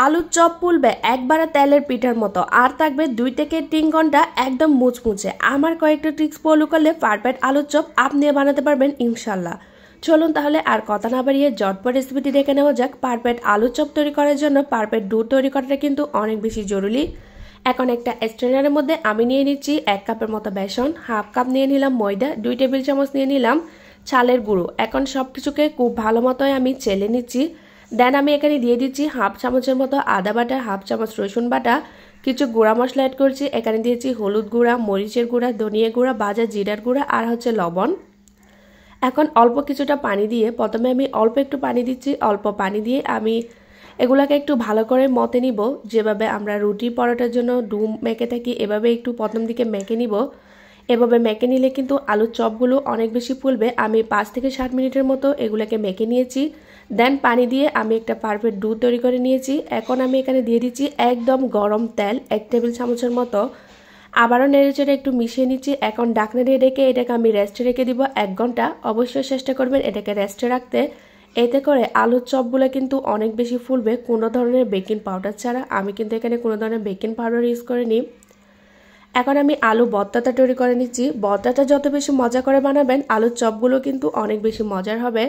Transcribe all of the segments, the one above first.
আলুর চপ ফুলবে একবারে তেলের পিঠার মতো আর থাকবে 2 থেকে 3 ঘন্টা একদম মুচমুচে। আমার কয়েকটা ট্রিক্স ফলো করলে পারফেক্ট আলুর চপ আপনিও বানাতে পারবেন ইনশাল্লাহ। চলুন তাহলে আর কথা না বাড়িয়ে ঝটপট রেসিপিটি দেখে নেওয়া যাক। পারফেক্ট আলুর চপ তৈরি করার জন্য পারফেক্ট ডো তৈরি করাটা কিন্তু অনেক বেশি জরুরি। এখন একটা স্ট্রেনারের মধ্যে আমি নিয়ে নিচ্ছি 1 কাপের মতো বেসন, হাফ কাপ নিয়ে নিলাম ময়দা, 2 টেবিল চামচ নিয়ে নিলাম চালের গুঁড়ো। এখন সবকিছুকে খুব ভালো মতোই আমি চেলে নিচ্ছি। দেন আমি এখানে দিয়ে দিচ্ছি হাফ চামচের মতো আদা বাটা, হাফ চামচ রসুন বাটা, কিছু গুঁড়া মশলা অ্যাড করছি। এখানে দিয়েছি হলুদ গুঁড়া, মরিচের গুঁড়া, ধনিয়া গুঁড়া, ভাজা জিরার গুঁড়া আর হচ্ছে লবণ। এখন অল্প কিছুটা পানি দিয়ে প্রথমে আমি অল্প একটু পানি দিচ্ছি। অল্প পানি দিয়ে আমি এগুলাকে একটু ভালো করে মতে নিব। যেভাবে আমরা রুটি পরোটার জন্য ডো মেখে থাকি এভাবে একটু প্রথম দিকে মেখে নিব। এভাবে মেখে নিলে কিন্তু আলুর চপগুলো অনেক বেশি ফুলবে। আমি 5 থেকে 7 মিনিটের মতো এগুলোকে মেখে নিয়েছি। দেন পানি দিয়ে আমি একটা পারফেক্ট ডো তৈরি করে নিয়েছি। এখন আমি এখানে দিয়ে দিচ্ছি একদম গরম তেল 1 টেবিল চামচের মতো। আবারও নেড়েচেড়ে একটু মিশিয়ে নিচ্ছি। এখন ঢাকনা দিয়ে রেখে এটাকে আমি রেস্টে রেখে দিব 1 ঘন্টা। অবশ্যই চেষ্টা করবেন এটাকে রেস্টে রাখতে। এতে করে আলুর চপগুলো কিন্তু অনেক বেশি ফুলবে কোনো ধরনের বেকিং পাউডার ছাড়া। আমি কিন্তু এখানে কোনো ধরনের বেকিং পাউডার ইউজ করিনি। এখন আমি আলু ভর্তাটা তৈরি করে নিচ্ছি। ভর্তাটা যত বেশি মজা করে বানাবেন আলুর চপগুলো কিন্তু অনেক বেশি মজার হবে।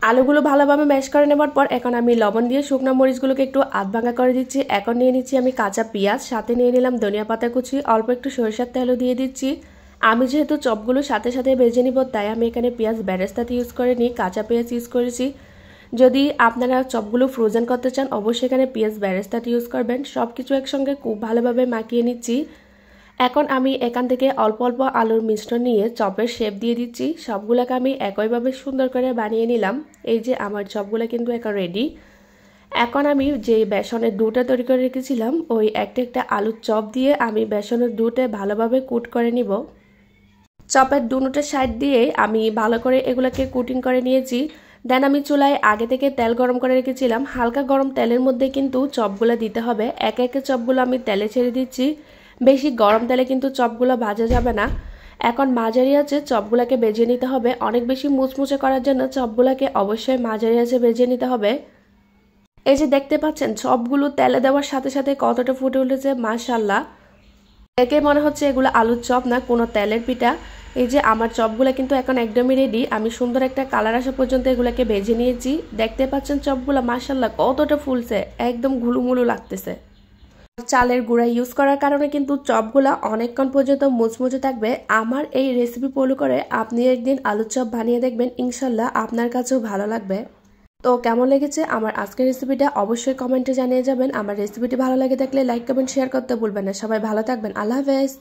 আলুগুলো ভালোভাবে ম্যাশ করে নেবার পর এখন আমি লবণ দিয়ে শুকনো মরিচগুলোকে একটু আধ ভাঙা করে দিচ্ছি। এখন নিয়ে নিচ্ছি আমি কাঁচা পেঁয়াজ, সাথে নিয়ে নিলাম ধনিয়া পাতা কুচি, অল্প একটু সরিষার তেলও দিয়ে দিচ্ছি। আমি যেহেতু চপগুলো সাথে সাথে ভেজে নিব তাই আমি এখানে পেঁয়াজ বেরেস্তাতে ইউজ করিনি, কাঁচা পেঁয়াজ ইউজ করেছি। যদি আপনারা চপগুলো ফ্রোজেন করতে চান অবশ্যই এখানে পেঁয়াজ বেরেস্তাতে ইউজ করবেন। সব কিছু একসঙ্গে খুব ভালোভাবে মাখিয়ে নিচ্ছি। এখন আমি এখান থেকে অল্প অল্প আলুর মিশ্রণ নিয়ে চপের শেপ দিয়ে দিচ্ছি। সবগুলোকে আমি একইভাবে সুন্দর করে বানিয়ে নিলাম। এই যে আমার চপগুলো কিন্তু এখন রেডি। এখন আমি যে বেসনের ডোটা তৈরি করে রেখেছিলাম ওই একটা একটা আলুর চপ দিয়ে আমি বেসনের ডোটা ভালোভাবে কুট করে নিব। চপের দুটো সাইড দিয়ে আমি ভালো করে এগুলোকে কুটিং করে নিয়েছি। দেন আমি চুলায় আগে থেকে তেল গরম করে রেখেছিলাম। হালকা গরম তেলের মধ্যে কিন্তু চপগুলো দিতে হবে। একে একে চপগুলো আমি তেলে ছেড়ে দিচ্ছি। বেশি গরম তেলে কিন্তু চপগুলো ভাজা যাবে না। এখন মাঝারি আঁচে চপগুলোকে ভেজে নিতে হবে। অনেক বেশি মুচমুচে করার জন্য চপগুলোকে অবশ্যই মাঝারি আঁচে ভেজে নিতে হবে। এই যে দেখতে পাচ্ছেন চপগুলো তেলে দেওয়ার সাথে সাথে কতটা ফুটে উঠেছে মাশাআল্লাহ। দেখে মনে হচ্ছে এগুলো আলুর চপ না কোনো তেলের পিঠা। এই যে আমার চপগুলো কিন্তু এখন একদমই রেডি। আমি সুন্দর একটা কালার আসা পর্যন্ত এগুলোকে ভেজে নিয়েছি। দেখতে পাচ্ছেন চপগুলো মাশাআল্লাহ কতটা ফুলছে, একদম ঘুলুমুলু লাগতেছে। চালের গুঁড়া ইউজ করার কারণে কিন্তু চপগুলা অনেকক্ষণ পর্যন্ত মুচমুচে থাকবে। আমার এই রেসিপি ফলো করে আপনি একদিন আলুর চপ বানিয়ে দেখবেন, ইনশাল্লাহ আপনার কাছেও ভালো লাগবে। তো কেমন লেগেছে আমার আজকের রেসিপিটা অবশ্যই কমেন্টে জানিয়ে যাবেন। আমার রেসিপিটি ভালো লাগে থাকলে লাইক কমেন্ট শেয়ার করতে ভুলবেন না। সবাই ভালো থাকবেন। আল্লাহ হাফেজ।